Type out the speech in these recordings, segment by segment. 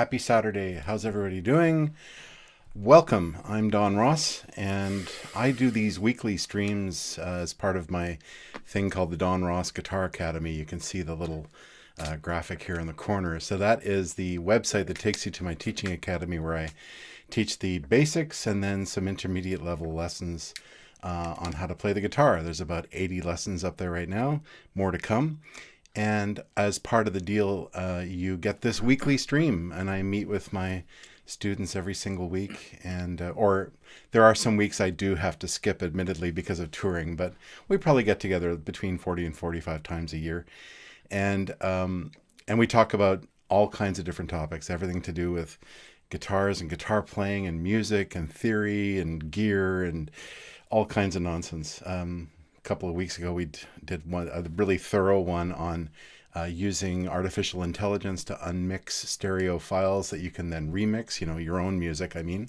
Happy Saturday. How's everybody doing? Welcome. I'm Don Ross, and I do these weekly streams as part of my thing called the Don Ross Guitar Academy. You can see the little graphic here in the corner. So that is the website that takes you to my teaching academy, where I teach the basics and then some intermediate level lessons on how to play the guitar. There's about 80 lessons up there right now, more to come. And as part of the deal, you get this weekly stream, and I meet with my students every single week. And or there are some weeks I do have to skip, admittedly, because of touring, but we probably get together between 40 and 45 times a year. And we talk about all kinds of different topics, everything to do with guitars and guitar playing and music and theory and gear and all kinds of nonsense. A couple of weeks ago, we did a really thorough one on using artificial intelligence to unmix stereo files that you can then remix, your own music, I mean.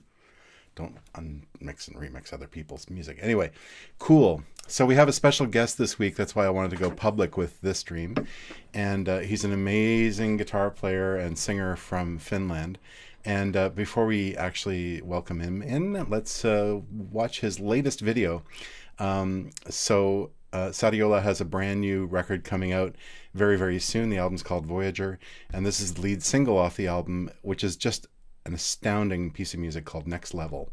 Don't unmix and remix other people's music. Anyway, cool. So we have a special guest this week. That's why I wanted to go public with this stream. And he's an amazing guitar player and singer from Finland. And before we actually welcome him in, let's watch his latest video. SARIOLA has a brand new record coming out very, very soon. The album's called Voyager, and this is the lead single off the album, which is just an astounding piece of music called Next Level.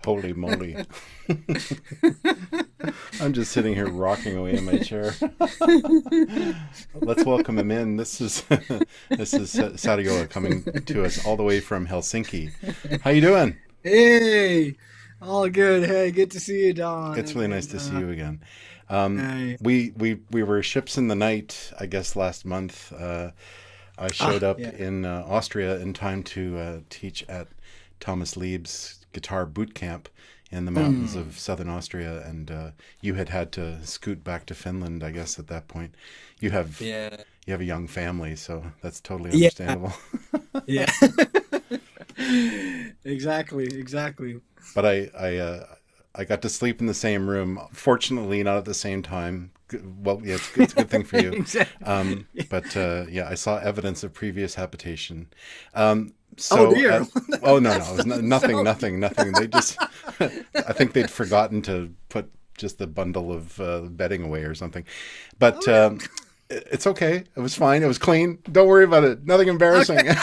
Holy moly. I'm just sitting here rocking away in my chair. Let's welcome him in. This is Sariola coming to us all the way from Helsinki. How you doing? Hey, All good. Hey, good to see you, Don. It's really nice And to see you again. Um, hey. we were ships in the night, I guess, last month. I showed up Yeah. in Austria in time to teach at Thomas Lieb's guitar boot camp in the mountains Mm, of southern Austria, and you had to scoot back to Finland, I guess, at that point. You have yeah. you have a young family, so that's totally Yeah. understandable. Yeah. Exactly. Exactly. But I got to sleep in the same room. Fortunately, not at the same time. Well, yeah, it's a good thing for you. Exactly. But yeah, I saw evidence of previous habitation. Oh So, dear. oh no, no, it That's was doesn't nothing, sound. nothing, nothing. They just, I think they'd forgotten to put just the bundle of bedding away or something. But Oh it's okay. It was fine. It was clean. Don't worry about it. Nothing yeah. embarrassing. Okay.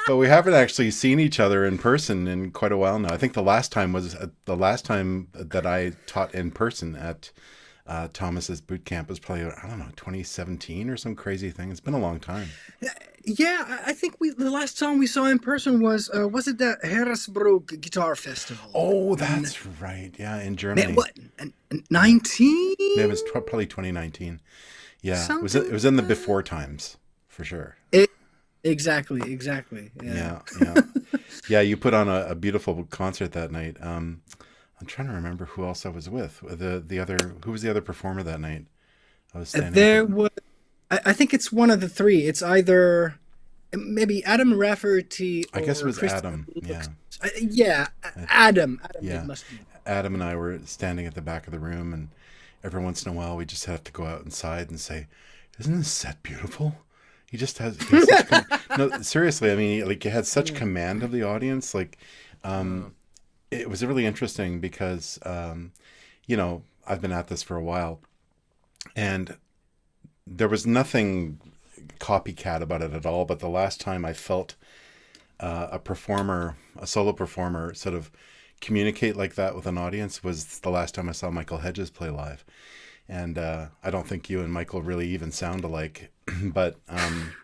But we haven't actually seen each other in person in quite a while now. I think the last time that I taught in person at Thomas's boot camp was probably, I don't know, 2017 or some crazy thing. It's been a long time. Yeah, I think we the last time we saw in person was it the Harrisburg Guitar Festival Oh, in that's right. Yeah, in man, Germany. what Yeah, 19 it was probably 2019. Yeah, it something was like in the that. before times for sure. Exactly, exactly. Yeah. Yeah, yeah, yeah. You put on a beautiful concert that night. I'm trying to remember who else I was with. The other who was the other performer that night? I was standing at the. There was, I think it's one of the three. It's either maybe Adam Rafferty I guess it or was Christopher Adam. Looks. Yeah, Yeah, Uh, Adam. Adam, it yeah. must be. Adam and I were standing at the back of the room, and every once in a while we just have to go out inside and say, "Isn't this set beautiful?" He has such no, seriously. I mean, like, he had such Yeah. command of the audience. Like, Uh, um, it was really interesting because I've been at this for a while, and there was nothing copycat about it at all. But the last time I felt a solo performer, sort of communicate like that with an audience was the last time I saw Michael Hedges play live. And I don't think you and Michael really even sound alike, but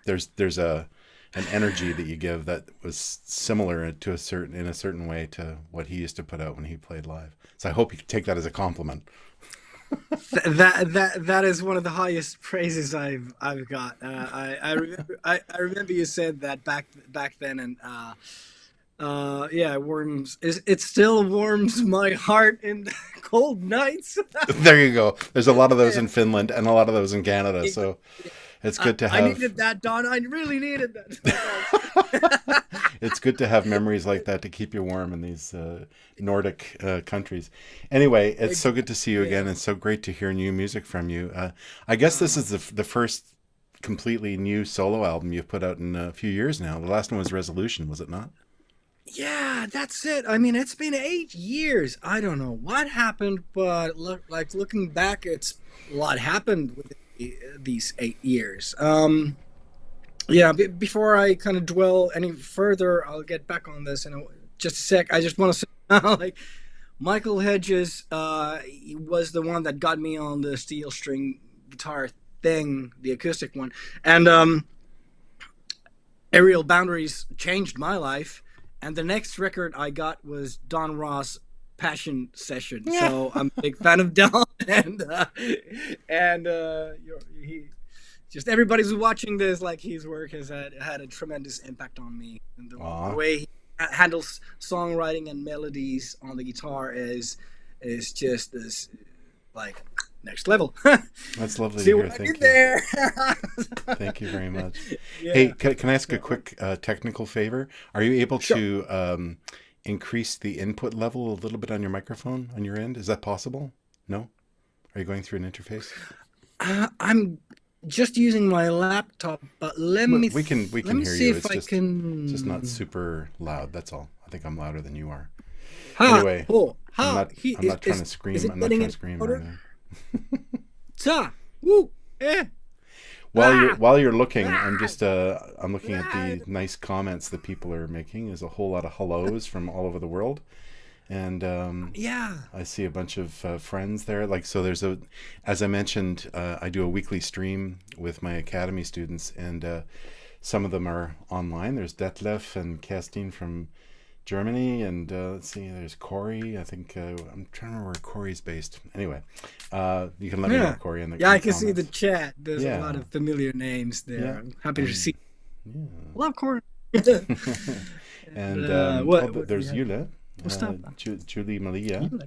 there's an energy that you give that was similar to in a certain way to what he used to put out when he played live. So I hope you take that as a compliment. that is one of the highest praises I've got. I remember you said that back then, and yeah, it still warms my heart in the cold nights. There you go. There's a lot of those Yeah, in Finland and a lot of those in Canada, so it's good to I have needed that, Don. I really needed that. So thanks. it's good to have memories like that to keep you warm in these Nordic countries. Anyway, it's so good to see you again, Yeah. and so great to hear new music from you. I guess this Uh, is the first completely new solo album you've put out in a few years now. The last one was Resolution, was it not? yeah, that's it. I mean, it's been 8 years. I don't know what happened, but looking back, it's a lot happened with these 8 years. Yeah, before I kind of dwell any further, I'll get back on this in just a sec. I just want to say, like, Michael Hedges he was the one that got me on the steel string guitar thing, the acoustic one. And Aerial Boundaries changed my life. And the next record I got was Don Ross Passion Session. Yeah. So I'm a big fan of Don, and he just everybody who's watching this, like, his work has had a tremendous impact on me, and the Aw, way he handles songwriting and melodies on the guitar is just this, like, next level. that's lovely See to hear. what I did Thank you. there? Thank you very much. Hey, Yeah. can I ask a Yeah. quick technical favor? Are you able Sure. to increase the input level a little bit on your microphone on your end? Is that possible? No? Are you going through an interface? I'm just using my laptop, but We let can me hear see you. if I It's just not can. super loud. That's all. I think I'm louder than you are. Ha! Anyway, Oh! I'm Ha! not He I'm not trying to is scream. it I'm not getting trying to any scream or louder? anything. Ta! Woo! Eh! Ah! While you're looking, Ah! I'm looking at Ah! the nice comments that people are making. There's a whole lot of hellos from all over the world, and Yeah. I see a bunch of friends there. Like, so there's as I mentioned, I do a weekly stream with my academy students, and some of them are online. There's Detlef and Kerstin from Germany, and let's see, there's Corey. I think I'm trying to remember where Corey's based. Anyway, you can let me know, Yeah. Corey, in the Yeah, I can see the comments. chat. There's a lot Yeah, of familiar names there. yeah, I'm happy to and see. yeah, Love corn. And and what do we there's have? Yule, What's up? Julie Malia. Julie.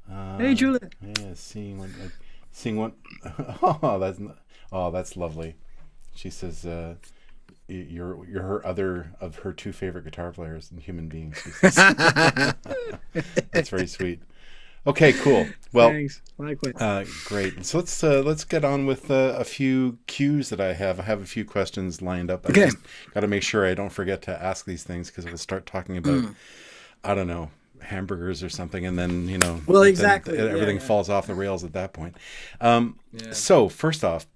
Hey, Uh, Julie. yeah, seeing what. Oh, that's lovely. She says, you're her other of her two favorite guitar players and human beings. She says. That's very sweet. Okay, cool. Well, Thanks. Likewise. great. So let's get on with a few cues that I have. I have a few questions lined up. I Okay. just got to make sure I don't forget to ask these things because we'll start talking about I don't know, hamburgers or something, and then Well, then exactly. everything Yeah. falls off the rails at that point. Yeah. So first off,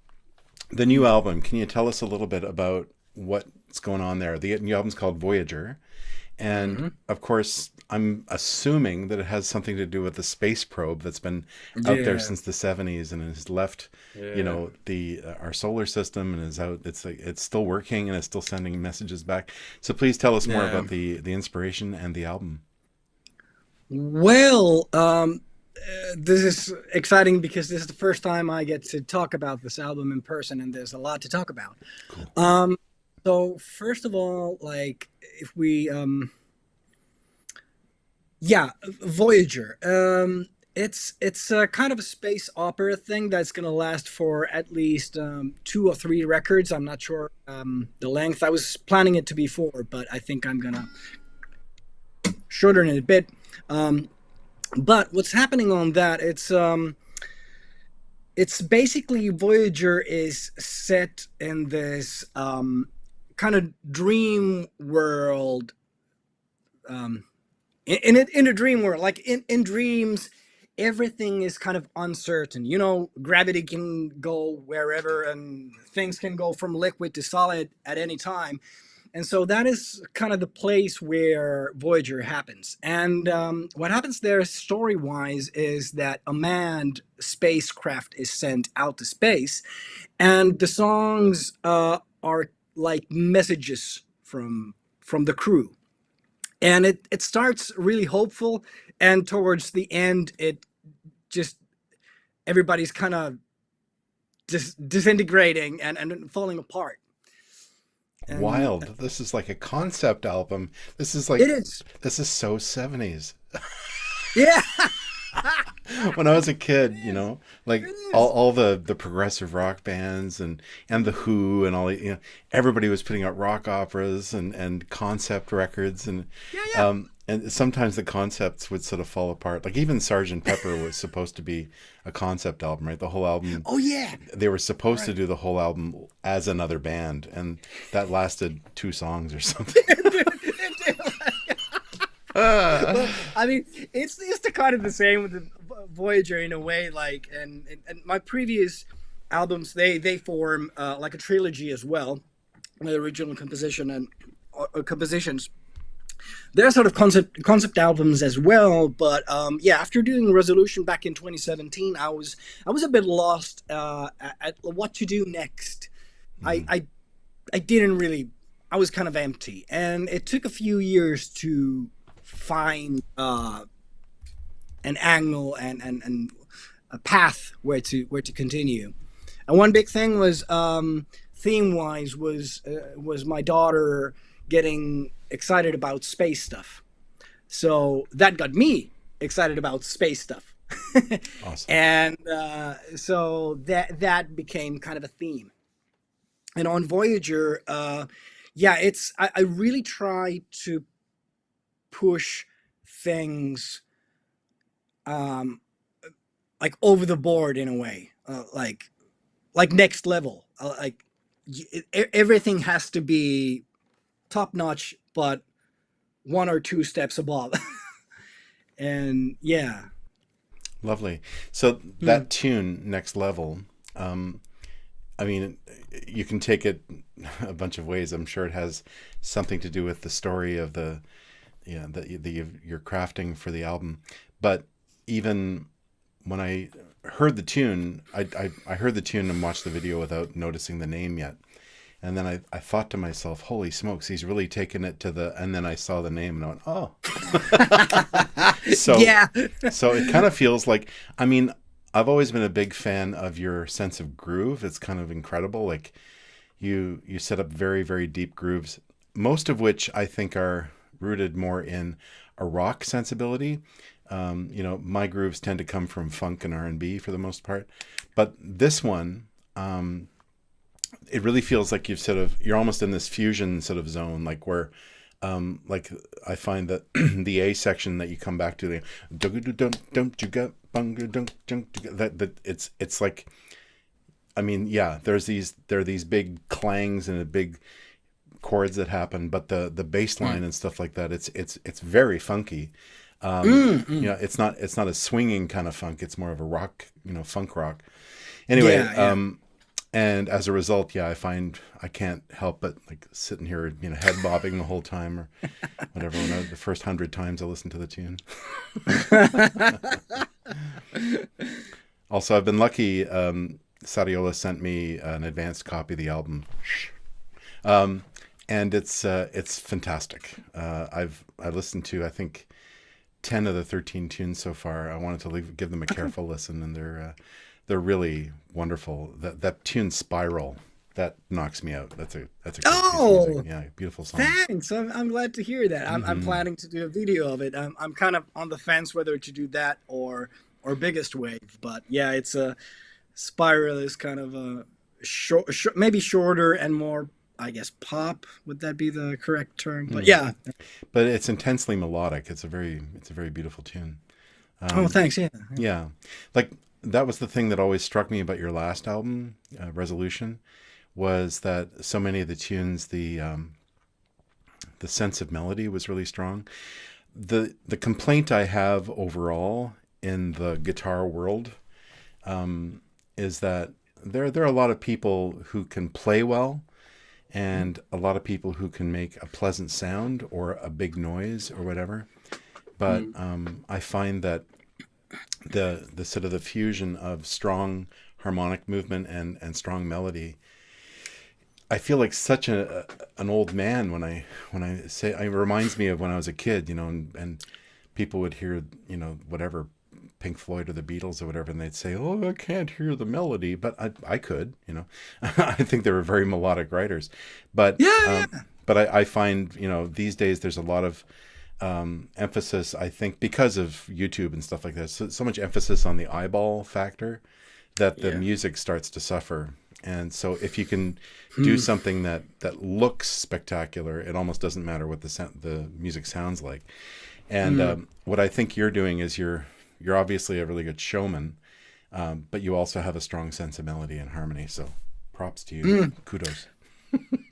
the new album. Can you tell us a little bit about what's going on there? The new album's called Voyager. And of course, I'm assuming that it has something to do with the space probe that's been out there Yeah. since the 70s and has left, Yeah. the our solar system and is out. It's still working and it's still sending messages back. So please tell us more Yeah. about the inspiration and the album. Well, this is exciting because this is the first time I get to talk about this album in person, and there's a lot to talk about. Cool. So first of all, like if we, yeah, Voyager. It's a kind of a space opera thing that's gonna last for at least 2 or 3 records. I'm not sure the length. I was planning it to be 4, but I think I'm gonna shorten it a bit. But what's happening on that? It's basically Voyager is set in this kind of dream world. In a dream world, like in dreams, everything is kind of uncertain. Gravity can go wherever, and things can go from liquid to solid at any time. And so that is kind of the place where Voyager happens. And what happens there, story wise, is that a manned spacecraft is sent out to space, and the songs are like messages from the crew. And it starts really hopeful, and towards the end, it just everybody's kind of disintegrating and falling apart. And Wild. This is like a concept album. This is it is, so 70s. yeah. When I was a kid, like It is. all the progressive rock bands and the Who and all, everybody was putting out rock operas and concept records Yeah, yeah. and sometimes the concepts would sort of fall apart. Like even Sergeant Pepper was supposed to be a concept album, right? The whole album. Oh yeah. They were supposed to Right. do the whole album as another band, and that lasted 2 songs or something. Well, I mean, it's the kind of the same with the Voyager in a way. Like, and my previous albums, they form like a trilogy as well. The original composition and compositions. They're sort of concept albums as well. But yeah, after doing Resolution back in 2017, I was a bit lost at what to do next. I, Mhm. I I didn't really. I was kind of empty, and it took a few years to find an angle and a path where to continue. And one big thing was theme wise was my daughter getting excited about space stuff. So that got me excited about space stuff, Awesome. and so that became kind of a theme. And on Voyager, yeah, I really try to push things um, like over the board in a way, like next level. Like everything has to be top notch, but 1 or 2 steps above. And yeah. Lovely. So Hmm. that tune, Next Level, um, I mean, you can take it a bunch of ways. I'm sure it has something to do with the story of you're crafting for the album. But even when I heard the tune, I heard the tune and watched the video without noticing the name yet. And then I thought to myself, holy smokes, he's really taken it to the, and then I saw the name and I went, oh. So, Yeah. so it kind of feels like, I mean, I've always been a big fan of your sense of groove. It's kind of incredible. Like you set up very, very deep grooves, most of which I think are rooted more in a rock sensibility. My grooves tend to come from funk and R&B for the most part, but this one, it really feels like you're almost in this fusion sort of zone, like where, like I find that the A section that you come back to, that it's like, I mean, yeah, there are these big clangs and the big chords that happen, but the bass line and stuff like that, it's very funky. It's not a swinging kind of funk. It's more of a rock, funk rock. Anyway, Yeah, yeah. and as a result, yeah, I find I can't help but like sitting here, head bobbing the whole time or whatever. The first 100 times I listen to the tune. Also, I've been lucky. Sariola sent me an advanced copy of the album, and it's fantastic. I listened to, I think, 10 of the 13 tunes so far. I wanted to give them a careful listen, and they're really wonderful. That tune Spiral, that knocks me out. That's a great piece of music. Yeah, beautiful song. Thanks. I'm glad to hear that. I'm planning to do a video of it. I'm kind of on the fence whether to do that or Biggest Wave, but yeah, it's a Spiral is kind of a maybe shorter and more, I guess, pop. Would that be the correct term? But yeah. But it's intensely melodic. It's a very beautiful tune. Oh, thanks. Yeah. Yeah, like that was the thing that always struck me about your last album, Resolution, was that so many of the tunes, the sense of melody was really strong. The complaint I have overall in the guitar world is that there are a lot of people who can play well, and a lot of people who can make a pleasant sound or a big noise or whatever. But I find that the sort of the fusion of strong harmonic movement and strong melody, I feel like such an old man when I say, it reminds me of when I was a kid, and people would hear, whatever, Pink Floyd or the Beatles or whatever, and they'd say, "Oh, I can't hear the melody," but I could, I think they were very melodic writers, but Yeah. but I find, these days there's a lot of emphasis, I think, because of YouTube and stuff like that, so much emphasis on the eyeball factor that the music starts to suffer. And so if you can do something that looks spectacular, it almost doesn't matter what the music sounds like. And what I think you're doing is you're obviously a really good showman, but you also have a strong sense of melody and harmony. So props to you. Kudos.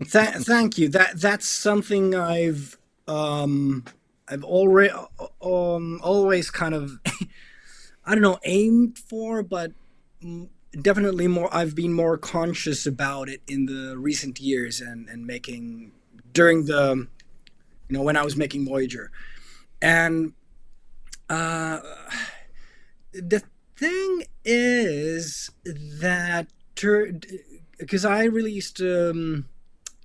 Thank you. That's something I've already always kind of I don't know, aimed for, but definitely more. I've been more conscious about it in the recent years and making during the when I was making Voyager, and the thing is that because I released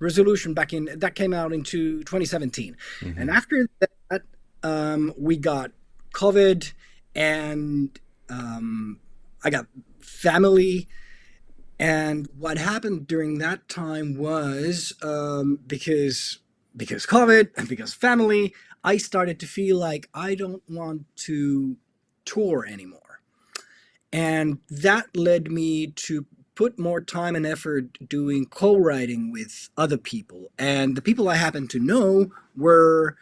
Resolution that came out into 2017, and after that we got COVID, and I got family. And what happened during that time was because COVID and because family, I started to feel like I don't want to tour anymore. And that led me to put more time and effort doing co-writing with other people. And the people I happened to know were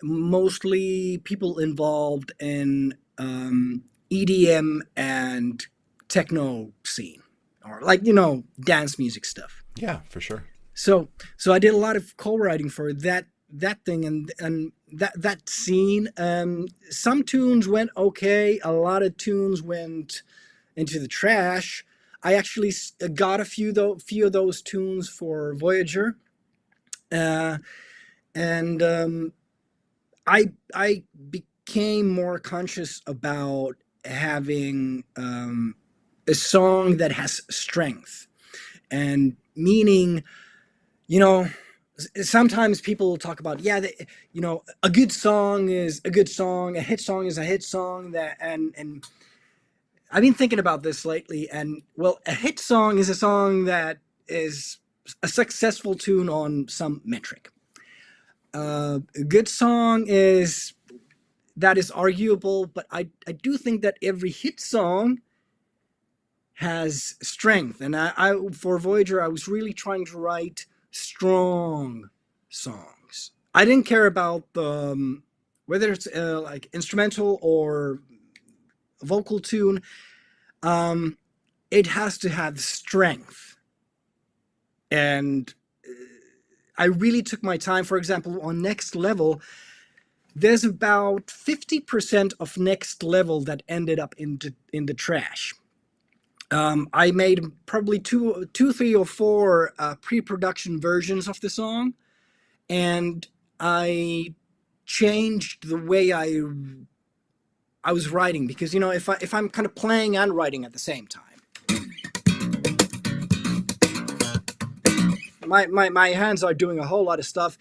mostly people involved in EDM and techno scene, or dance music stuff. Yeah, for sure. So I did a lot of co-writing for that thing and that scene. Some tunes went okay. A lot of tunes went into the trash. I actually got a few of those tunes for Voyager, and I became more conscious about having a song that has strength, and meaning you know, sometimes people talk about, yeah, a good song is a good song, a hit song is a hit song. That and I've been thinking about this lately, and well, a hit song is a song that is a successful tune on some metric. A good song is that is arguable, but I do think that every hit song has strength. And I for Voyager, I was really trying to write strong songs. I didn't care about the whether it's like instrumental or vocal tune. It has to have strength, and I really took my time. For example, on Next Level, there's about 50% of Next Level that ended up in the trash. I made probably two, 3 or 4 pre-production versions of the song, and I changed the way I was writing, because if I'm kind of playing and writing at the same time, my hands are doing a whole lot of stuff.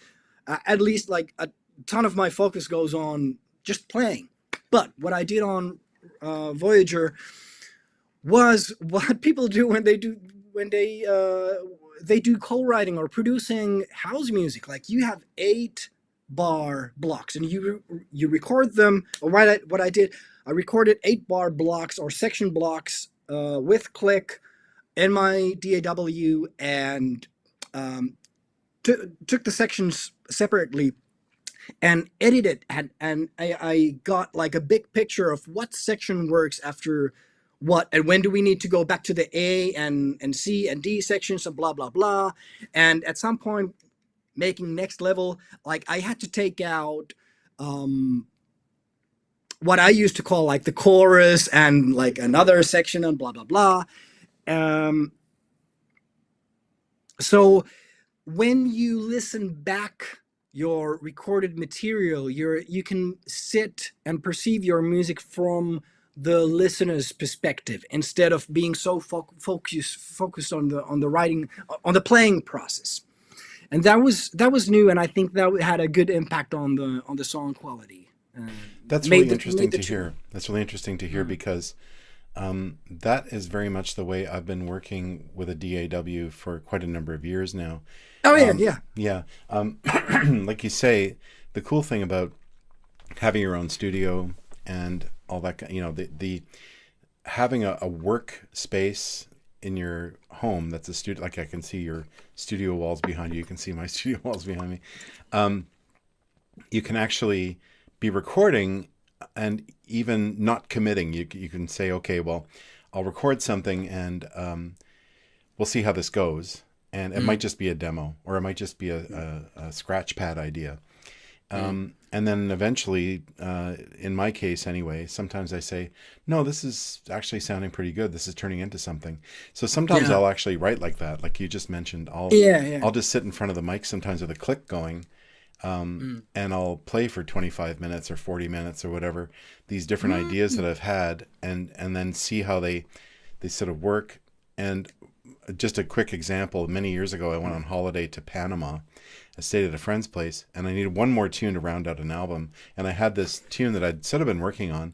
At least like a ton of my focus goes on just playing. But what I did on Voyager was what people do when they do co-writing or producing house music. Like, you have 8-bar blocks, and you record them. Or what I did, I recorded 8-bar blocks or section blocks with click in my DAW, and took the sections separately and edited, and I got like a big picture of what section works after what, and when do we need to go back to the A and C and D sections, and blah blah blah. And at some point, making Next Level, like, I had to take out what I used to call like the chorus and like another section and blah blah blah. So when you listen back your recorded material, you can sit and perceive your music from the listener's perspective, instead of being so focused on the writing, on the playing process. And that was new, and I think that had a good impact on the song quality. That's really interesting to hear. That's really interesting to hear, because that is very much the way I've been working with a DAW for quite a number of years now. Oh yeah, yeah. Like you say, the cool thing about having your own studio and all that, the having a work space in your home that's a studio. Like, I can see your studio walls behind you. You can see my studio walls behind me. You can actually be recording and even not committing. You can say, okay, well, I'll record something, and we'll see how this goes. And it might just be a demo, or it might just be a scratch pad idea. And then eventually, in my case anyway, sometimes I say, no, this is actually sounding pretty good. This is turning into something. So sometimes I'll actually write like that. Like you just mentioned, I'll just sit in front of the mic sometimes with a click going, and I'll play for 25 minutes or 40 minutes or whatever, these different ideas that I've had, and then see how they sort of work. And just a quick example, many years ago, I went on holiday to Panama. I stayed at a friend's place, and I needed one more tune to round out an album. And I had this tune that I'd sort of been working on,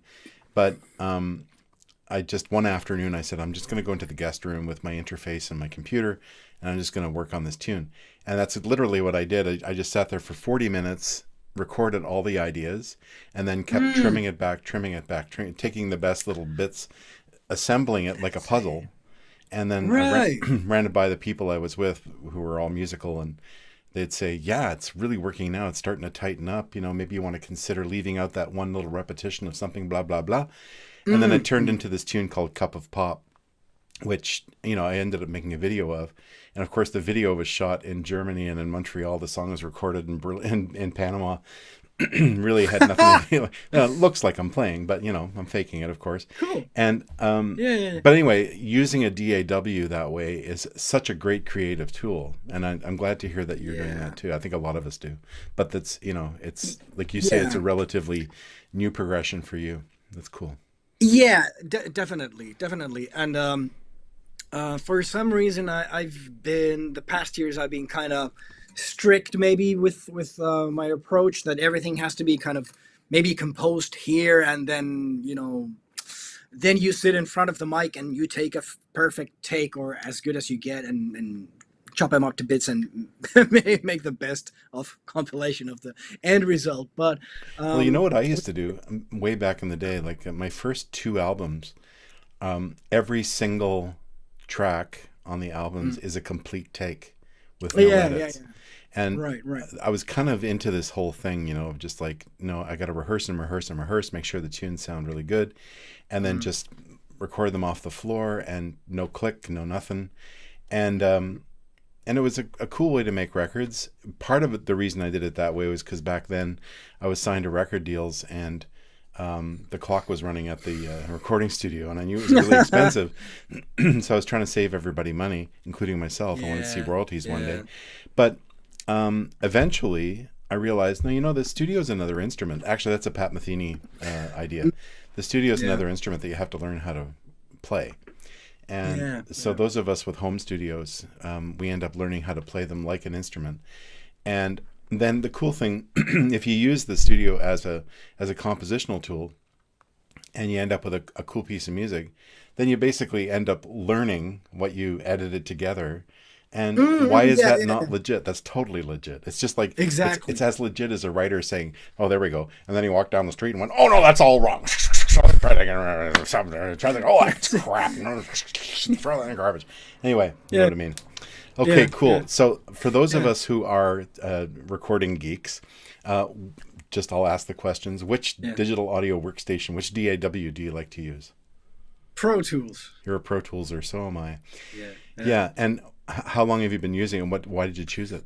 but I just, one afternoon, I said, I'm just going to go into the guest room with my interface and my computer, and I'm just going to work on this tune. And that's literally what I did. I just sat there for 40 minutes, recorded all the ideas, and then kept trimming it back, taking the best little bits, assembling it like a puzzle. And then I ran it by the people I was with, who were all musical, and they'd say, yeah, it's really working now. It's starting to tighten up. Maybe you want to consider leaving out that one little repetition of something, blah, blah, blah. And then it turned into this tune called Cup of Pop, which, I ended up making a video of. And of course, the video was shot in Germany and in Montreal. The song was recorded in Panama. Really had nothing to do. It looks like I'm playing, but I'm faking it, of course. Cool. And but anyway, using a DAW that way is such a great creative tool, and I'm glad to hear that you're doing that too. I think a lot of us do, but that's it's like you say, it's a relatively new progression for you. That's cool. Yeah, definitely, and For some reason, I've been the past years. I've been kind of strict, maybe with my approach that everything has to be kind of maybe composed here, and then then you sit in front of the mic and you take a perfect take or as good as you get, and chop them up to bits and make the best of compilation of the end result. But Well, you know um, what I used to do way back in the day, like my first two albums, every single track on the albums mm, is a complete take with no yeah, yeah, edits. yeah. And Right, right. I was kind of into this whole thing, of just like, no, I got to rehearse and rehearse and rehearse, make sure the tunes sound really good, and then Mm. just record them off the floor and no click, no nothing. And and it was a cool way to make records. Part of it, the reason I did it that way was because back then I was signed to record deals, and the clock was running at the recording studio, and I knew it was really expensive. So I was trying to save everybody money, including myself. I wanted to see Yeah, royalties one day. yeah. But eventually I realized, no, the studio is another instrument. Actually, that's a Pat Metheny idea. The studio is Yeah, another instrument that you have to learn how to play. And yeah, so yeah. those of us with home studios, we end up learning how to play them like an instrument. And then the cool thing, if you use the studio as a compositional tool, and you end up with a cool piece of music, then you basically end up learning what you edited together. And why is Yeah, that yeah. not legit? That's totally legit. It's just like it's Exactly. as legit as a writer saying, "Oh, there we go," and then he walked down the street and went, "Oh no, that's all wrong." Try that. Oh, that's crap. Throw that in the garbage. Anyway, you know Yeah, what I mean. Okay, yeah, cool. yeah, So for those of yeah, us who are recording geeks, uh, just I'll ask the questions. Which yeah. digital audio workstation, which DAW do you like to use? Pro Tools. You're a Pro Tools, or so am I. Yeah, yeah. Yeah, and how long have you been using it? And why did you choose it?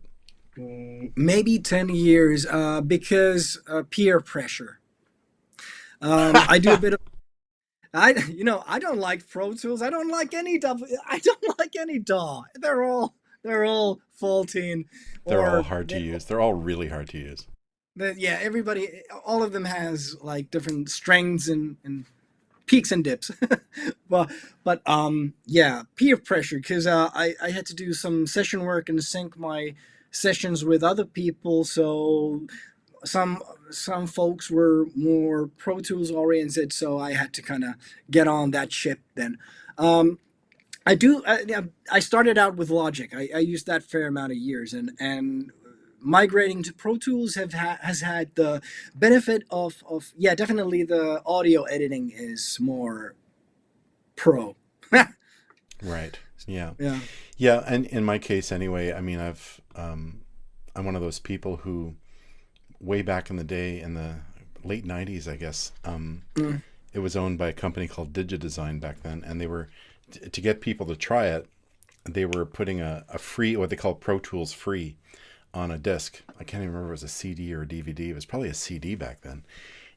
Maybe 10 years, because peer pressure. I do a bit of I don't like Pro Tools. I don't like any I don't like any DAW. They're all faulty, They're all or hard to use. They're all really hard to use. yeah, everybody, all of them has like different strengths and peaks and dips. But yeah, peer pressure, because I had to do some session work and sync my sessions with other people. So some some folks were more Pro Tools oriented, so I had to kind of get on that ship then. Um, yeah, I started out with Logic. I used that fair amount of years, and migrating to Pro Tools has had the benefit of yeah, definitely the audio editing is more pro. Right. Yeah. Yeah. Yeah. And in my case, anyway, I mean, I'm one of those people who, way back in the day, in the late '90s, I guess, Mm. it was owned by a company called DigiDesign back then, and they were to get people to try it. They were putting a free, what they call Pro Tools free, on a disc. I can't even remember if it was a CD or a DVD. It was probably a CD back then,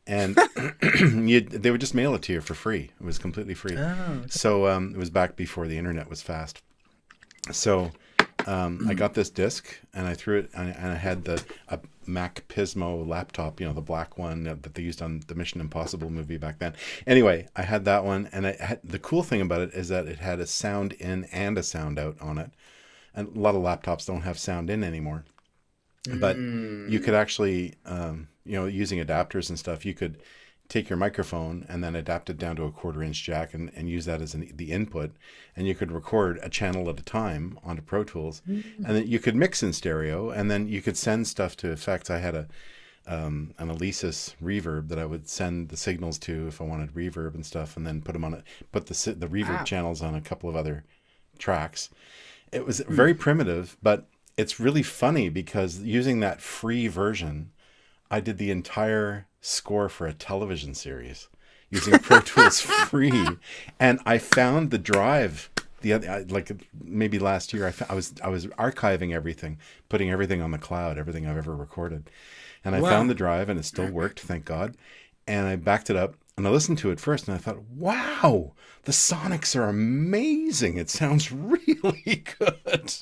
and they would just mail it to you for free. It was completely free. Oh, okay. So it was back before the internet was fast. So I got this disc and I threw it, and I had a Mac Pismo laptop, the black one that they used on the Mission Impossible movie back then. Anyway, I had that one, and the cool thing about it is that it had a sound in and a sound out on it. And a lot of laptops don't have sound in anymore, but you Mm. could actually, using adapters and stuff, you could take your microphone and then adapt it down to a 1/4 inch jack, and use that as the input, and you could record a channel at a time onto Pro Tools, and then you could mix in stereo, and then you could send stuff to effects. I had an Alesis reverb that I would send the signals to if I wanted reverb and stuff, and then put the reverb Wow. channels on a couple of other tracks. It was Mm. very primitive, but it's really funny because using that free version, I did the entire score for a television series using Pro Tools free, and I found the drive like maybe last year. I was archiving everything, putting everything on the cloud, everything I've ever recorded, and I found Wow. the drive, and it still worked, thank God. And I backed it up and I listened to it first, and I thought, wow, the sonics are amazing. It sounds really good.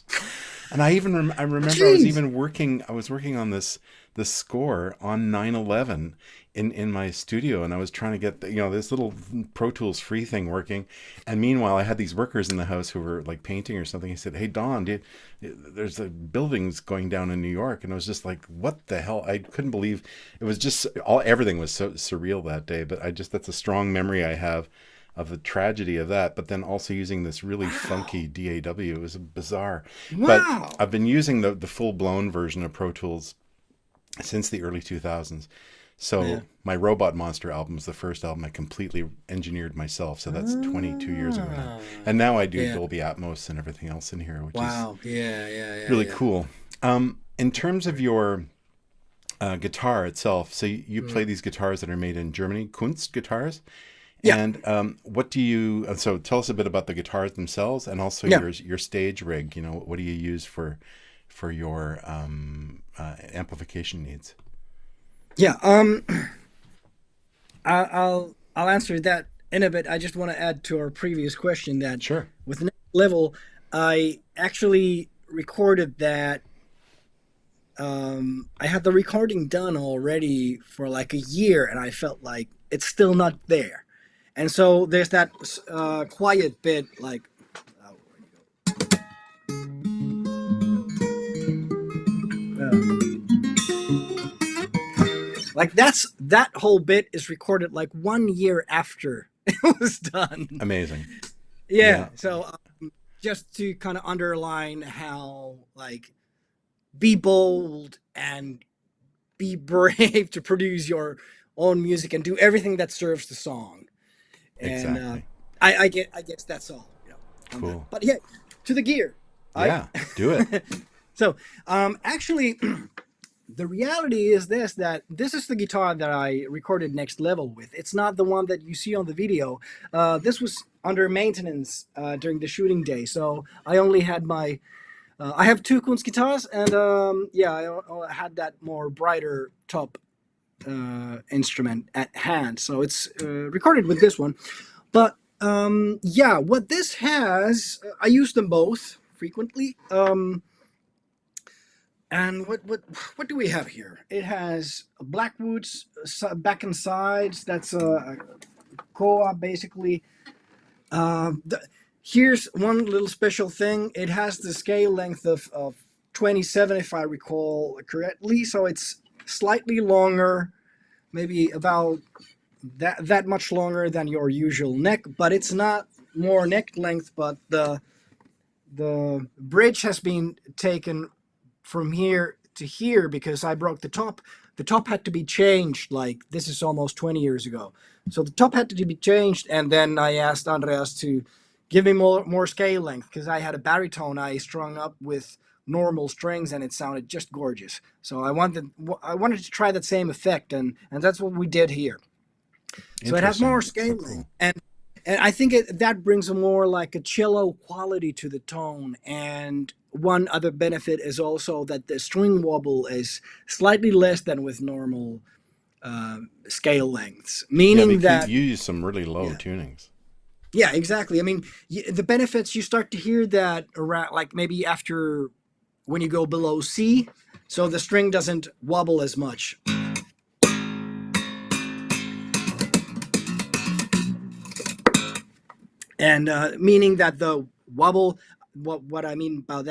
And I even I remember Jeez. I was working on this score on 9/11 in my studio, and I was trying to get this little Pro Tools free thing working. And meanwhile, I had these workers in the house who were like painting or something. He said, "Hey Don, there's a buildings going down in New York," and I was just like, "What the hell?" I couldn't believe it was just everything was so surreal that day. But that's a strong memory I have of the tragedy of that, but then also using this really funky Wow. DAW. It was bizarre. But Wow. I've been using the full blown version of Pro Tools since the early 2000s. Yeah. So my Robot Monster album is the first album I completely engineered myself. So that's 22 years ago now. Ah. And now I do Yeah. Dolby Atmos and everything else in here, which is Wow. Yeah. Yeah. Yeah. really Yeah. cool. In terms of your guitar itself, so you play Mm. these guitars that are made in Germany, Kunst guitars. Yeah. And what do you? So tell us a bit about the guitars themselves, and also Yeah. your stage rig. What do you use for your amplification needs? Yeah. I'll answer that in a bit. I just want to add to our previous question that Sure. with Next Level, I actually recorded that. I had the recording done already for like a year, and I felt like it's still not there. And so there's that quiet bit, like, uh, like that whole bit is recorded like 1 year after it was done. Amazing. Yeah. Yeah. So just to kind of underline how like be bold and be brave to produce your own music and do everything that serves the song. And Exactly. I guess that's all, on that. Cool. But yeah, to the gear. I Yeah. Do it. so actually the reality is this, that this is the guitar that I recorded Next Level with. It's not the one that you see on the video. This was under maintenance during the shooting day, so I only had my I have two Kunst guitars, and yeah, I had that more brighter top instrument at hand, so it's recorded with this one. But yeah, what this has, I use them both frequently. And what do we have here? It has Blackwoods back and sides. That's a Koa basically. Here's one little special thing. It has the scale length of 27, if I recall correctly. So it's slightly longer, maybe about that much longer than your usual neck, but it's not more neck length, but the bridge has been taken from here to here because I broke the top. The top had to be changed. Like, this is almost 20 years ago. So the top had to be changed, and then I asked Andreas to give me more scale length because I had a baritone I strung up with normal strings, and it sounded just gorgeous. So I wanted to try that same effect, and that's what we did here. So it has Interesting. more So scaling, cool. and I think that brings a more like a cello quality to the tone. And one other benefit is also that the string wobble is slightly less than with normal scale lengths, Yeah, meaning because that you use some really low yeah, tunings. yeah, exactly. I mean, the benefits, you start to hear that around like maybe after when you go below C, so the string doesn't wobble as much. And meaning that the wobble, what I mean by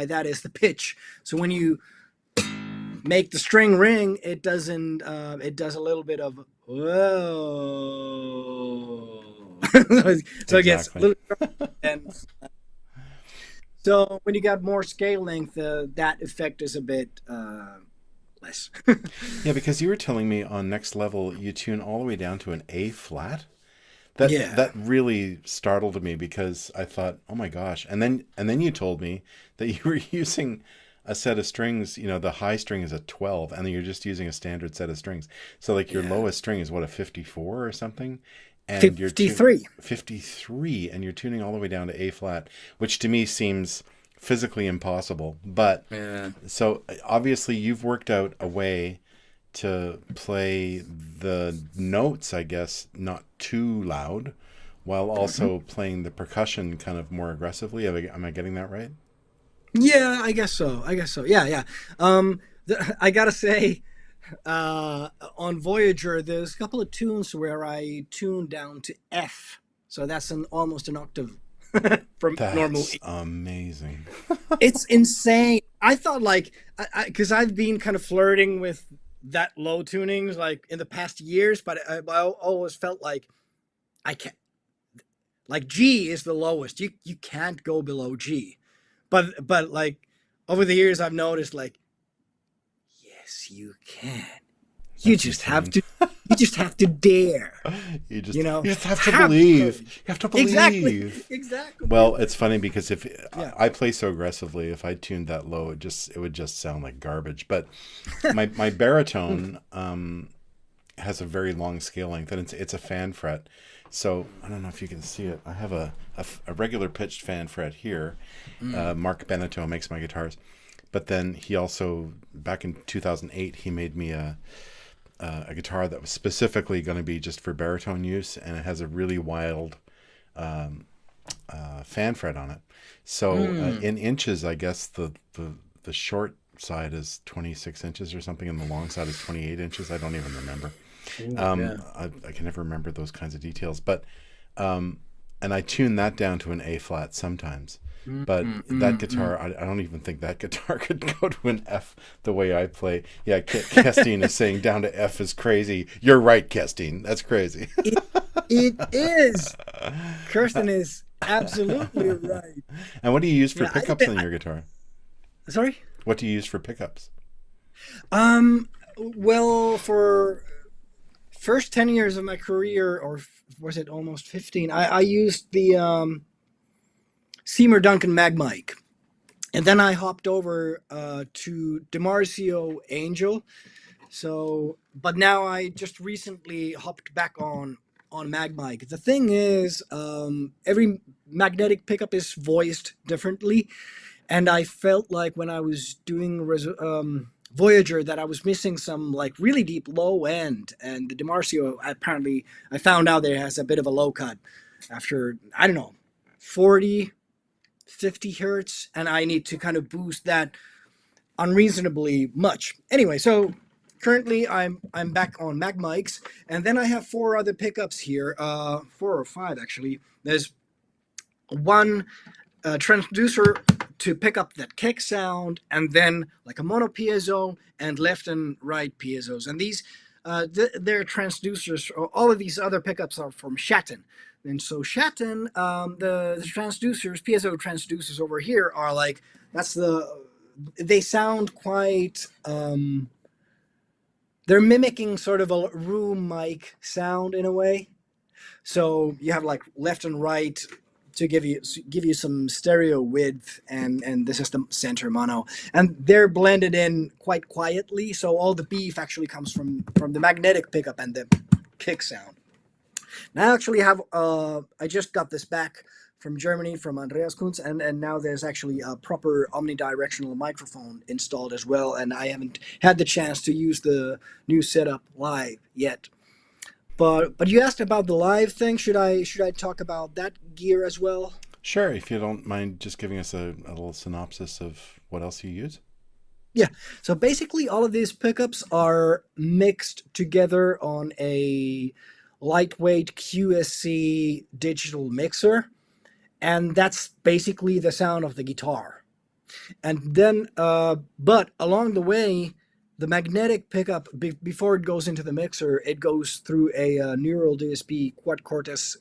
that is the pitch. So when you make the string ring, it doesn't it does a little bit of whoa. So it gets a Exactly. little, and so when you got more scale length, that effect is a bit less. Yeah, because you were telling me on Next Level you tune all the way down to an A flat. That Yeah. really startled me because I thought, oh my gosh. And then you told me that you were using a set of strings, the high string is a 12, and then you're just using a standard set of strings. So like your Yeah. lowest string is what, a 54 or something? And you're 53. 53, and you're tuning all the way down to A flat, which to me seems physically impossible. But Yeah. so obviously you've worked out a way to play the notes, I guess, not too loud, while also playing the percussion kind of more aggressively. Am I getting that right? Yeah, I guess so. Yeah, yeah. I gotta say, on Voyager, there's a couple of tunes where I tuned down to F, so that's almost an octave from normal. That's amazing. It's insane. I thought like, because I've been kind of flirting with that low tunings like in the past years, but I always felt like I can't. Like G is the lowest. You can't go below G, but like over the years I've noticed like yes you can. You That's just have insane. to. You just have to dare. You just have to Have believe. courage. You have to Exactly. believe. Exactly. Well, it's funny because if Yeah. I play so aggressively, if I tuned that low, it would just sound like garbage. But my baritone has a very long scale length, and it's a fan fret. So I don't know if you can see it. I have a regular pitched fan fret here. Mark Beneteau makes my guitars, but then he also back in 2008 he made me a guitar that was specifically going to be just for baritone use, and it has a really wild fan fret on it. So in inches, I guess the short side is 26 inches or something, and the long side is 28 inches. I don't even remember. Ooh, yeah. I can never remember those kinds of details, but and I tune that down to an A flat sometimes. But that guitar, I don't even think that guitar could go to an F the way I play. Yeah, Kestine is saying down to F is crazy. You're right, Kestine. That's crazy. It is. Kirsten is absolutely right. And what do you use for Yeah, pickups on your guitar? Sorry. What do you use for pickups? Well, for first 10 years of my career, or was it almost 15, I used the Seymour Duncan Mag Mic. And then I hopped over to DiMarzio Angel. So, but now I just recently hopped back on Mag Mic. The thing is, every magnetic pickup is voiced differently. And I felt like when I was doing Voyager that I was missing some like really deep low end, and the DiMarzio apparently I found out that it has a bit of a low cut after I don't know 40, 50 hertz, and I need to kind of boost that unreasonably much. Anyway, so currently I'm back on Mag Mics, and then I have four other pickups here, four or five actually. There's one transducer to pick up that kick sound, and then like a mono piezo and left and right piezos. And these, they're transducers. All of these other pickups are from Shatton. And so Shatton, the transducers, piezo transducers over here are like, they sound quite, they're mimicking sort of a room mic sound in a way. So you have like left and right to give you some stereo width, and this is the center mono, and they're blended in quite quietly, so all the beef actually comes from the magnetic pickup and the kick sound. Now I actually have I just got this back from Germany from Andreas Kunz, and now there's actually a proper omnidirectional microphone installed as well, and I haven't had the chance to use the new setup live yet. But you asked about the live thing. Should I talk about that gear as well? Sure, if you don't mind just giving us a little synopsis of what else you use. Yeah. So basically, all of these pickups are mixed together on a lightweight QSC digital mixer, and that's basically the sound of the guitar. And then, but along the way, the magnetic pickup, before it goes into the mixer, it goes through a neural DSP quad cortex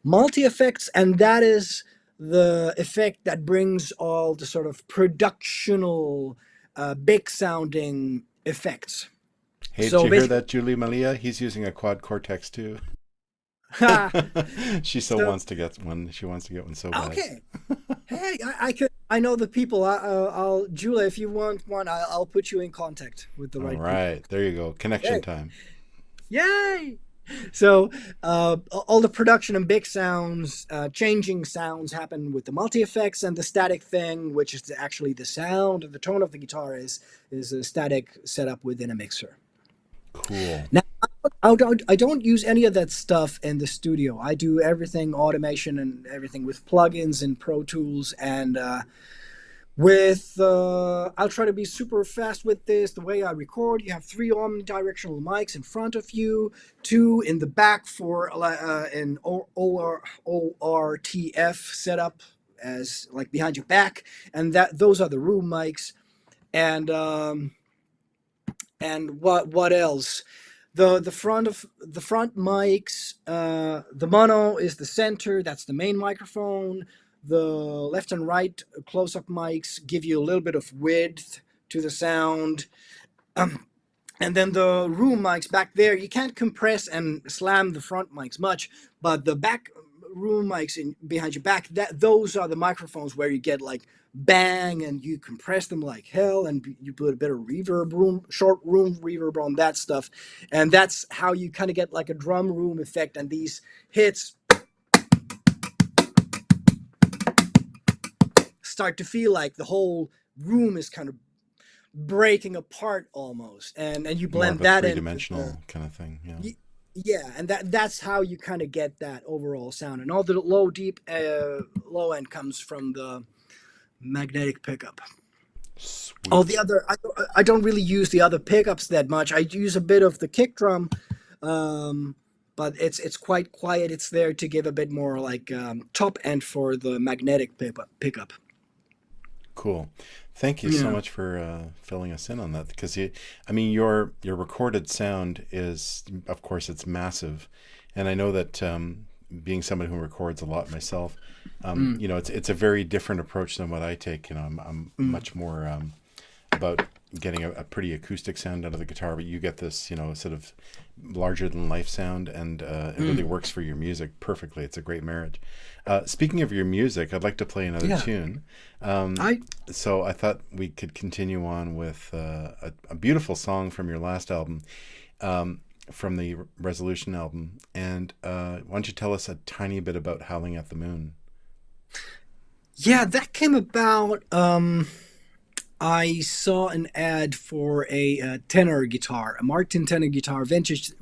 multi-effects, and that is the effect that brings all the sort of productional, big sounding effects. Hey, So did you hear basically, that, Julie Malia? He's using a quad cortex too. She still so wants to get one. She wants to get one so bad. okay. Hey, I know the people. I'll Julia, if you want one, I'll put you in contact with the All right people. right, there you go. Connection Hey. time. Yay! So all the production and big sounds, changing sounds happen with the multi effects, and the static thing, which is actually the sound, the tone of the guitar is a static setup within a mixer. Cool. Now, I don't use any of that stuff in the studio. I do everything automation and everything with plugins and Pro Tools and with I'll try to be super fast with this. The way I record, you have three omnidirectional mics in front of you, two in the back for an ORTF setup as like behind your back, and that those are the room mics. And what else? The front mics, the mono is the center. That's the main microphone. The left and right close-up mics give you a little bit of width to the sound. And then the room mics back there, you can't compress and slam the front mics much, but the back room mics behind your back, those are the microphones where you get like bang and you compress them like hell and you put a bit of short room reverb on that stuff. And that's how you kind of get like a drum room effect, and these hits start to feel like the whole room is kind of breaking apart almost, and you More blend of a that in. three-dimensional kind of thing. Yeah. Yeah, and that's how you kind of get that overall sound. And all the low end comes from the magnetic pickup. Sweet. All the other, I don't really use the other pickups that much. I use a bit of the kick drum, but it's quite quiet. It's there to give a bit more like top end for the magnetic pickup. Cool. Thank you so much for filling us in on that, because your recorded sound is, of course, it's massive, and I know that being someone who records a lot myself, it's a very different approach than what I take. I'm much more about getting a pretty acoustic sound out of the guitar, but you get this, sort of larger than life sound, and it really works for your music perfectly. It's a great marriage. Speaking of your music, I'd like to play another tune. So I thought we could continue on with a beautiful song from your last album, from the Resolution album. And why don't you tell us a tiny bit about Howling at the Moon? Yeah, that came about. I saw an ad for a tenor guitar, a Martin tenor guitar, vintage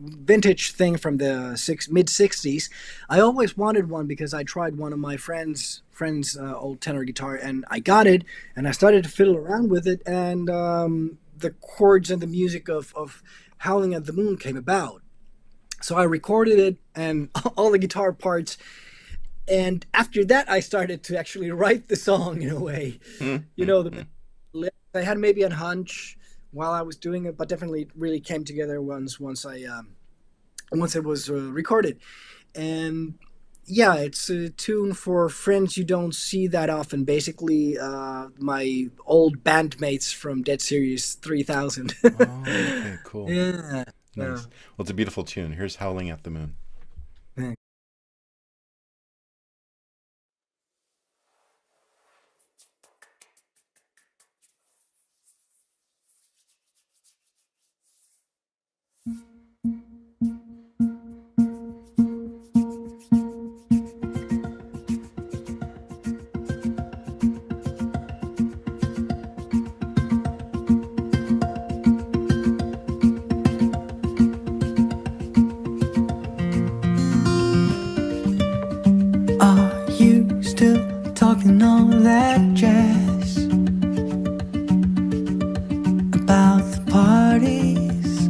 thing from the mid '60s. I always wanted one because I tried one of my friends' old tenor guitar, and I got it, and I started to fiddle around with it, and the chords and the music of Howling at the Moon came about. So I recorded it and all the guitar parts. And after that, I started to actually write the song in a way. I had maybe a hunch while I was doing it, but definitely really came together once it was recorded. And yeah, it's a tune for friends you don't see that often. Basically, my old bandmates from Dead Series 3000. Oh, okay, cool. Yeah. Nice. Well, it's a beautiful tune. Here's Howling at the Moon. Thanks. Are you still talking all that jazz about the parties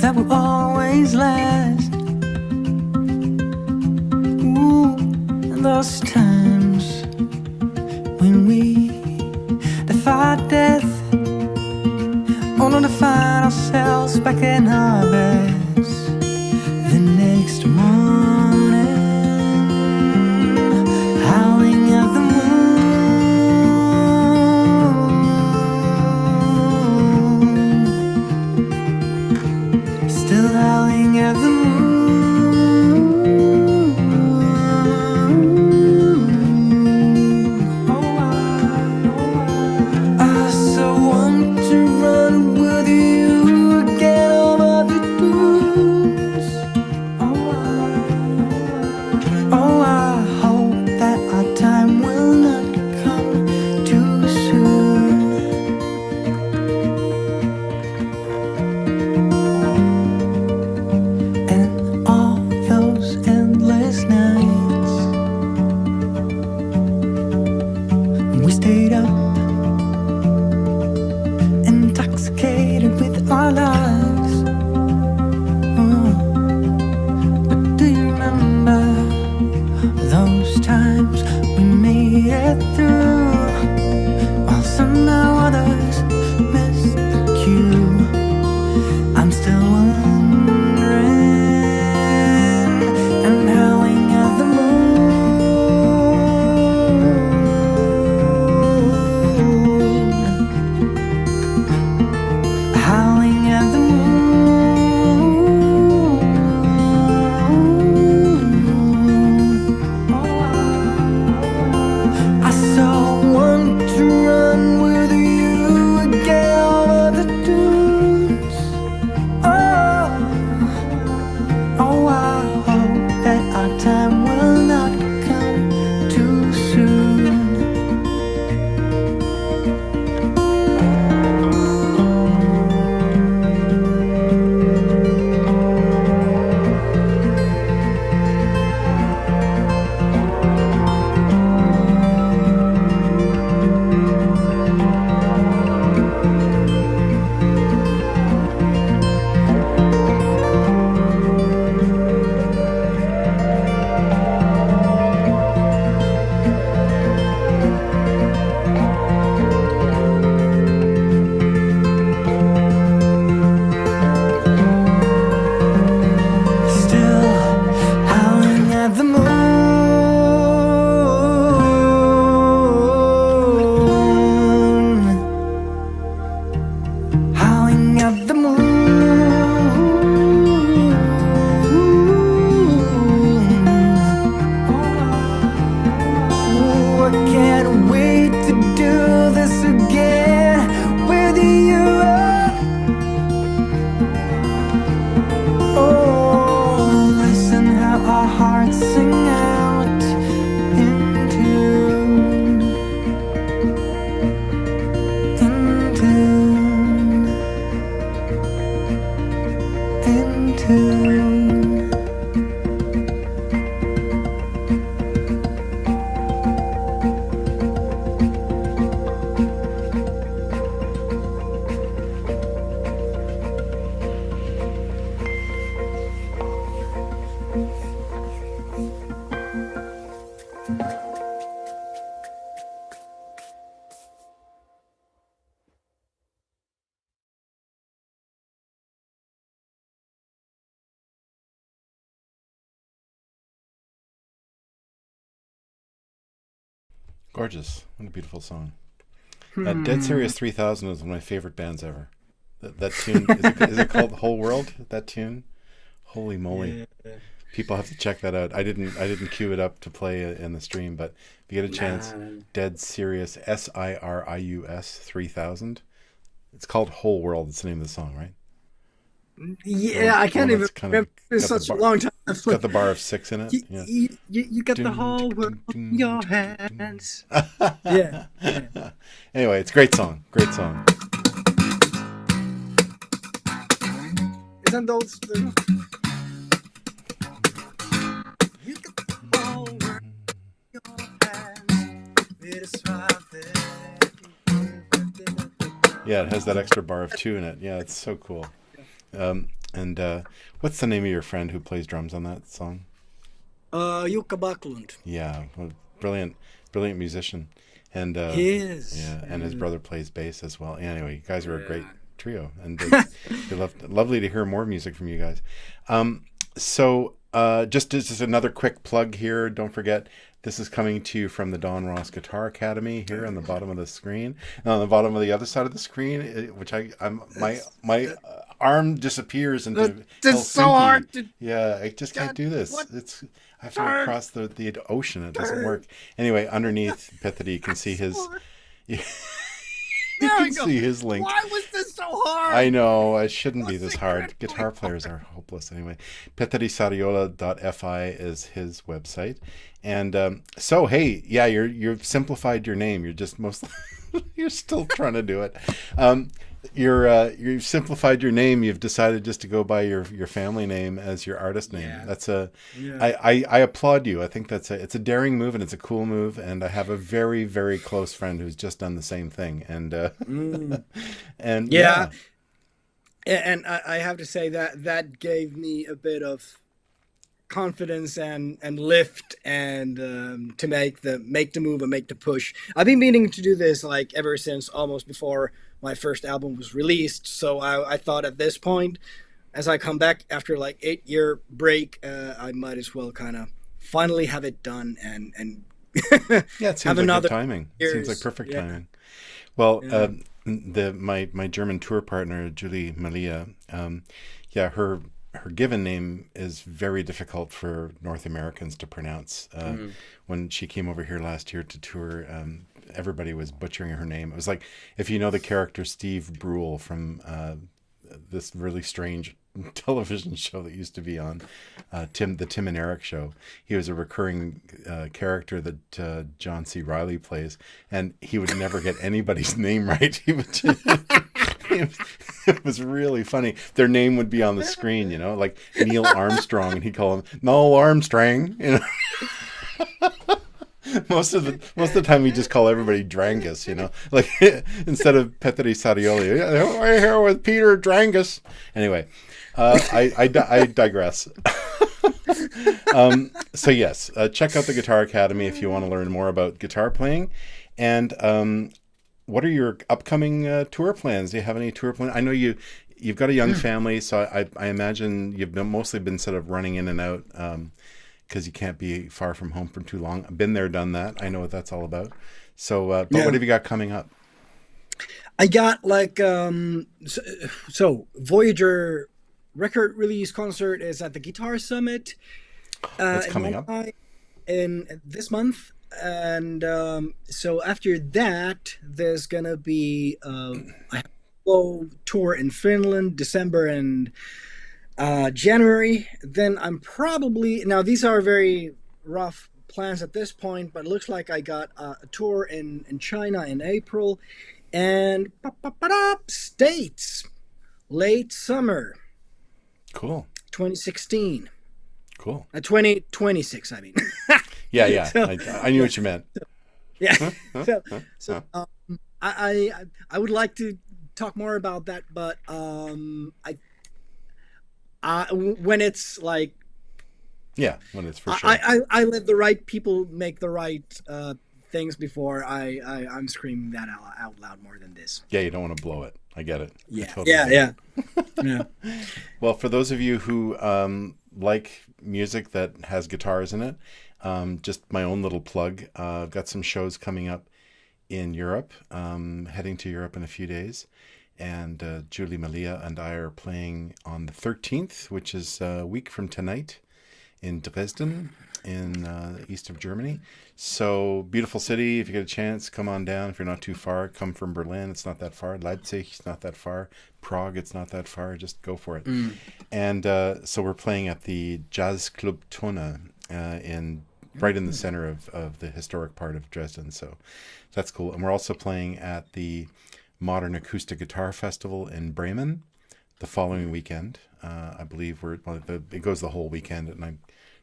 that will always last? Ooh, and those times when we defied death, only to find ourselves back in our beds the next morning. Howling at the moon, still howling at the moon. I so want to run with you again, oh, but you do. get through, while somehow others miss the cue. I'm still wondering and howling at the moon, howling at the moon. I saw one to run with you again over the dunes. Oh, I hope that our time will not come too soon. Still howling at the moon, howling at the moon. Oh, I can't wait to do this again with you. Oh, listen how our hearts sing out in tune, in tune, in tune. Gorgeous. What a beautiful song. Dead Serious 3000 is one of my favorite bands ever. That tune, is it called Whole World? That tune? Holy moly. People have to check that out. I didn't cue it up to play in the stream, but if you get a chance, Dead Serious, SIRIUS 3000. It's called Whole World. It's the name of the song, right? Yeah, I can't even remember. It's got the such a bar- long time. It's got the bar of 6 in it. Yeah. You got the whole world in your hands. Yeah. Anyway, it's a great song. Great song. Isn't those? You got the whole world in your hands. It is right there. Yeah, it has that extra bar of 2 in it. Yeah, it's so cool. And what's the name of your friend who plays drums on that song? Jukka Backlund. Yeah, well, brilliant musician. And He is. yeah, and his brother plays bass as well. Anyway, you guys are a great trio, and lovely to hear more music from you guys. So just another quick plug here. Don't forget, this is coming to you from the Don Ross Guitar Academy here on the bottom of the screen. And on the bottom of the other side of the screen, which my arm disappears into It's so Helsinki. hard to. Yeah, I just can't do this. what? It's I have to go across the ocean. It doesn't work. Anyway, underneath Pithity, you can see his. You There we can go. see his link. Why was this so hard? I know, it shouldn't be this hard. Guitar players are hopeless anyway. PithitiSariola.fi is his website. And so, hey, yeah, you've simplified your name. You're just you're still trying to do it. You've simplified your name. You've decided just to go by your family name as your artist name. Yeah. That's I applaud you. I think it's a daring move and it's a cool move. And I have a very, very close friend who's just done the same thing. And and Yeah. And I have to say that gave me a bit of confidence and lift and to make the move and make the push. I've been meaning to do this like ever since almost before my first album was released. So I thought at this point, as I come back after like 8-year break, I might as well kind of finally have it done and Yeah, it seems have like another good timing. It seems like perfect Yeah. timing. Well, Yeah. my German tour partner Julie Malia, yeah, her given name is very difficult for North Americans to pronounce. When she came over here last year to tour, everybody was butchering her name. It was like if you know the character Steve Brule from this really strange television show that used to be on the Tim and Eric show. He was a recurring character that John C. Reilly plays, and he would never get anybody's name right. He would just, it was really funny. Their name would be on the screen, you know, like Neil Armstrong, and he'd call him Noel Armstrong, you know. Most of the time, we just call everybody Drangus, you know, like instead of Petri Sariola. Yeah, we're here with Peter Drangus. Anyway, I digress. So yes, check out the Guitar Academy if you want to learn more about guitar playing. And what are your upcoming tour plans? Do you have any tour plans? I know you've got a young family, so I imagine you've mostly been sort of running in and out. Because you can't be far from home for too long. I've been there, done that. I know what that's all about. So, but what have you got coming up? I got like so Voyager record release concert is at the Guitar Summit. It's coming up in this month, and so after that, there's gonna be I have a tour in Finland, December and January. Then I'm probably, now these are very rough plans at this point, but it looks like I got a tour in China in April, and States late summer. Cool. 2016. Cool. 2026, I mean. Yeah. So, I knew what you meant. Yeah. So I would like to talk more about that, but when it's like, yeah, when it's for sure. I let the right people make the right things before I'm screaming that out loud more than this. Yeah, you don't want to blow it. I get it. Yeah, Yeah. Well, for those of you who like music that has guitars in it, just my own little plug. I've got some shows coming up in Europe, heading to Europe in a few days. And Julie Malia and I are playing on the 13th, which is a week from tonight, in Dresden, in east of Germany. So beautiful city. If you get a chance, come on down. If you're not too far, come from Berlin. It's not that far. Leipzig, it's not that far. Prague, it's not that far. Just go for it. And so we're playing at the Jazz Club Tone right in the center of the historic part of Dresden. So that's cool. And we're also playing at the Modern Acoustic Guitar Festival in Bremen the following weekend. I believe it goes the whole weekend, and I'm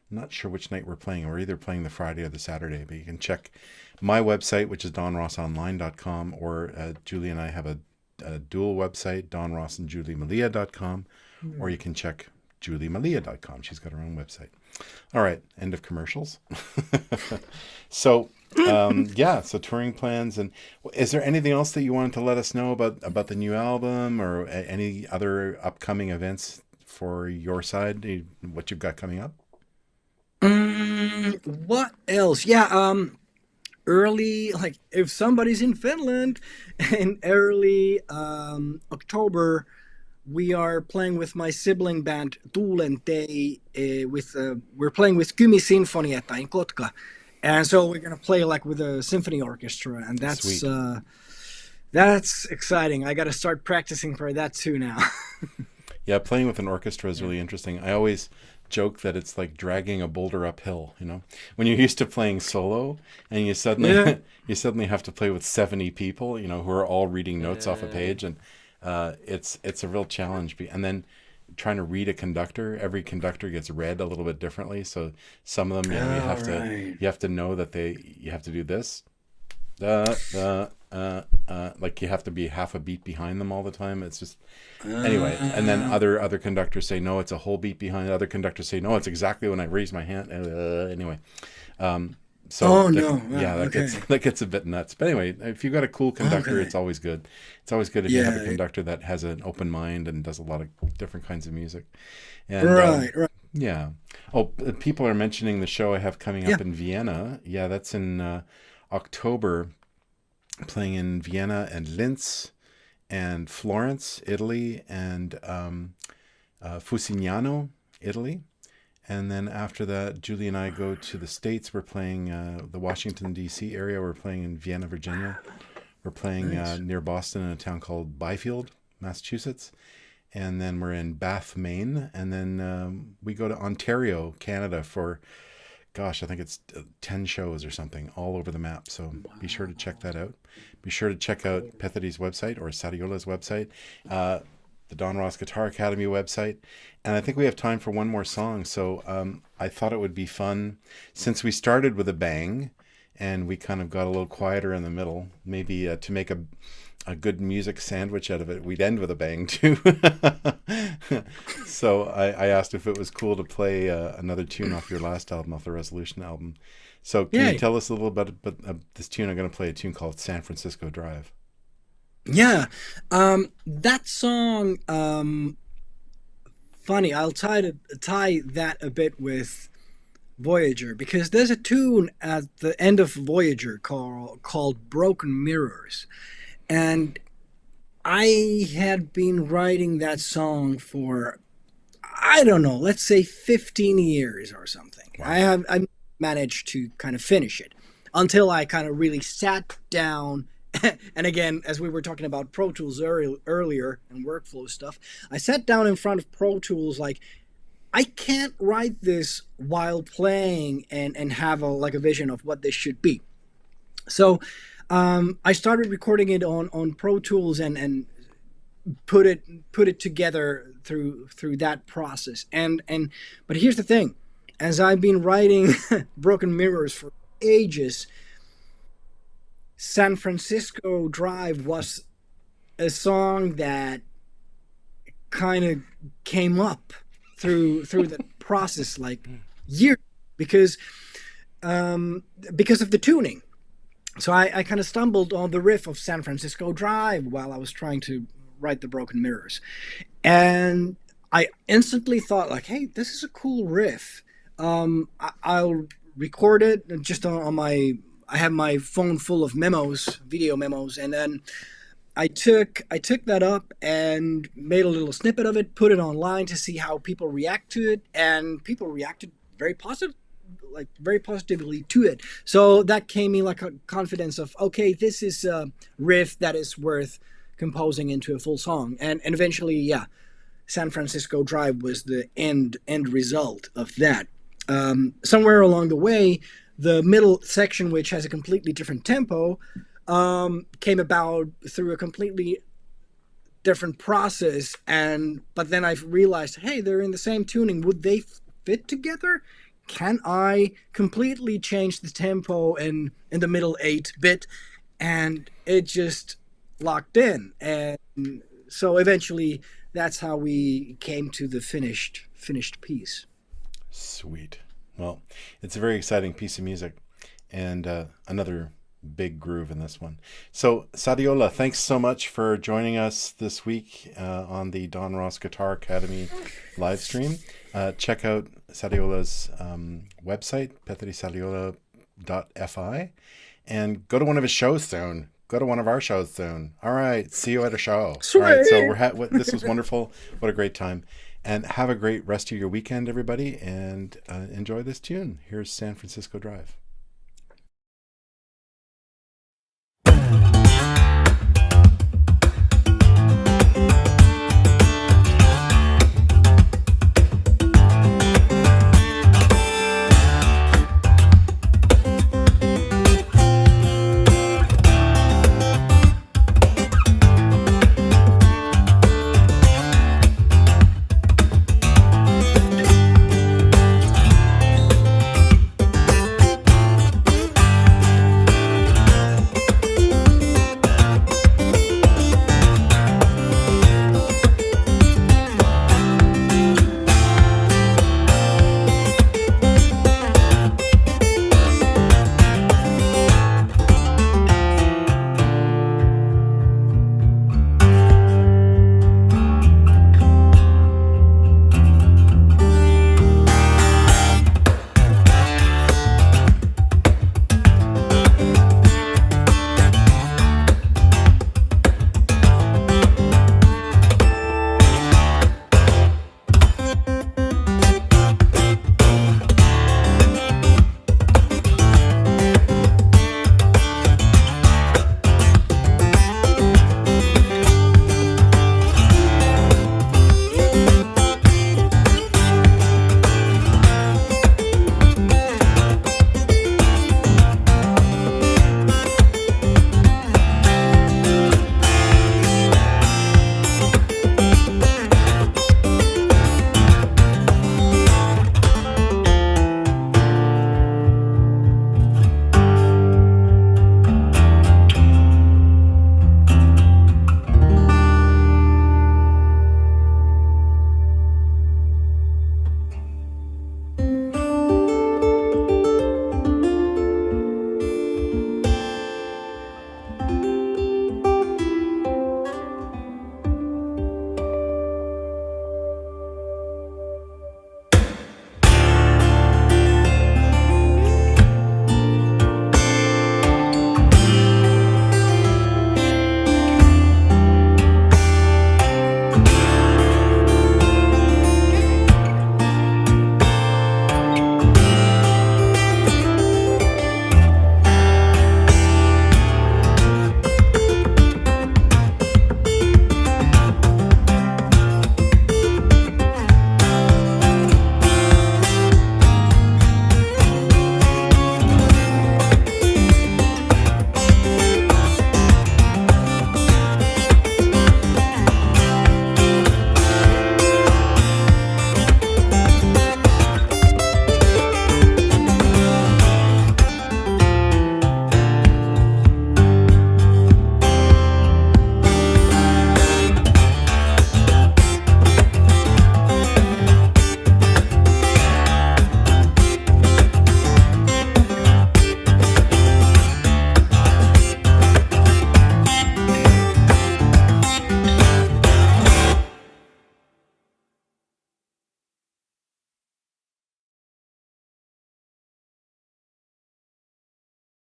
not sure which night we're playing. We're either playing the Friday or the Saturday, but you can check my website, which is donrossonline.com, or Julie and I have a dual website, donrossandjuliemalia.com, or you can check juliemalia.com. She's got her own website. All right, end of commercials. So so touring plans. And is there anything else that you wanted to let us know about the new album, or any other upcoming events for your side, what you've got coming up? What else? Yeah, early, like if somebody's in Finland, in early October, we are playing with my sibling band Tuulen Tei. We're playing with Kymi Sinfonietta in Kotka, and so we're gonna play like with a symphony orchestra, and that's exciting. I got to start practicing for that too now. Yeah, playing with an orchestra is really interesting. I always joke that it's like dragging a boulder uphill, you know, when you're used to playing solo and you suddenly have to play with 70 people, you know, who are all reading notes off a page, and it's a real challenge. And then trying to read a conductor, every conductor gets read a little bit differently, so some of them you have to know that you have to do this, like you have to be half a beat behind them all the time. It's just anyway. And then other conductors say no, it's a whole beat behind. Other conductors say no, it's exactly when I raise my hand. Anyway, so that gets a bit nuts. But anyway, if you've got a cool conductor, it's always good. It's always good if you have a conductor that has an open mind and does a lot of different kinds of music. And, right. Yeah. Oh, people are mentioning the show I have coming up in Vienna. Yeah, that's in October. Playing in Vienna and Linz and Florence, Italy, and Fusignano, Italy. And then after that, Julie and I go to the States. We're playing the Washington, D.C. area. We're playing in Vienna, Virginia. We're playing near Boston in a town called Byfield, Massachusetts. And then we're in Bath, Maine. And then we go to Ontario, Canada for, gosh, I think it's 10 shows or something all over the map. So be sure to check that out. Be sure to check out Petheri's website or Sariola's website, the Don Ross Guitar Academy website. And I think we have time for one more song. So I thought it would be fun, since we started with a bang and we kind of got a little quieter in the middle, maybe to make a good music sandwich out of it, we'd end with a bang too. So I asked if it was cool to play another tune off your last album, off the Resolution album. So can you tell us a little bit about this tune? I'm going to play a tune called San Francisco Drive. Yeah, that song, funny, I'll tie that a bit with Voyager, because there's a tune at the end of Voyager called Broken Mirrors. And I had been writing that song for, I don't know, let's say 15 years or something. Wow. I managed to kind of finish it until I kind of really sat down. And again, as we were talking about Pro Tools earlier and workflow stuff, I sat down in front of Pro Tools like, I can't write this while playing and have a vision of what this should be. So I started recording it on Pro Tools and put it together through that process. But here's the thing: as I've been writing Broken Mirrors for ages, San Francisco Drive was a song that kind of came up through the process like years because of the tuning. So I kind of stumbled on the riff of San Francisco Drive while I was trying to write the Broken Mirrors. And I instantly thought like, hey, this is a cool riff. I'll record it just on I have my phone full of memos, video memos. And then I took that up and made a little snippet of it, put it online to see how people react to it. And people reacted very positively to it. So that gave me like a confidence of, okay, this is a riff that is worth composing into a full song. And eventually, San Francisco Drive was the end result of that. Somewhere along the way, the middle section, which has a completely different tempo, came about through a completely different process. But then I've realized, hey, they're in the same tuning. Would they fit together? Can I completely change the tempo in the middle 8-bit? And it just locked in. And so eventually that's how we came to the finished piece. Sweet. Well, it's a very exciting piece of music, and another big groove in this one. So Sariola, thanks so much for joining us this week on the Don Ross Guitar Academy live stream. Check out Sariola's website, petherisariola.fi, and go to one of his shows soon. Go to one of our shows soon. All right, see you at a show. Sweet. All right, so this was wonderful. What a great time. And have a great rest of your weekend, everybody, and enjoy this tune. Here's San Francisco Drive.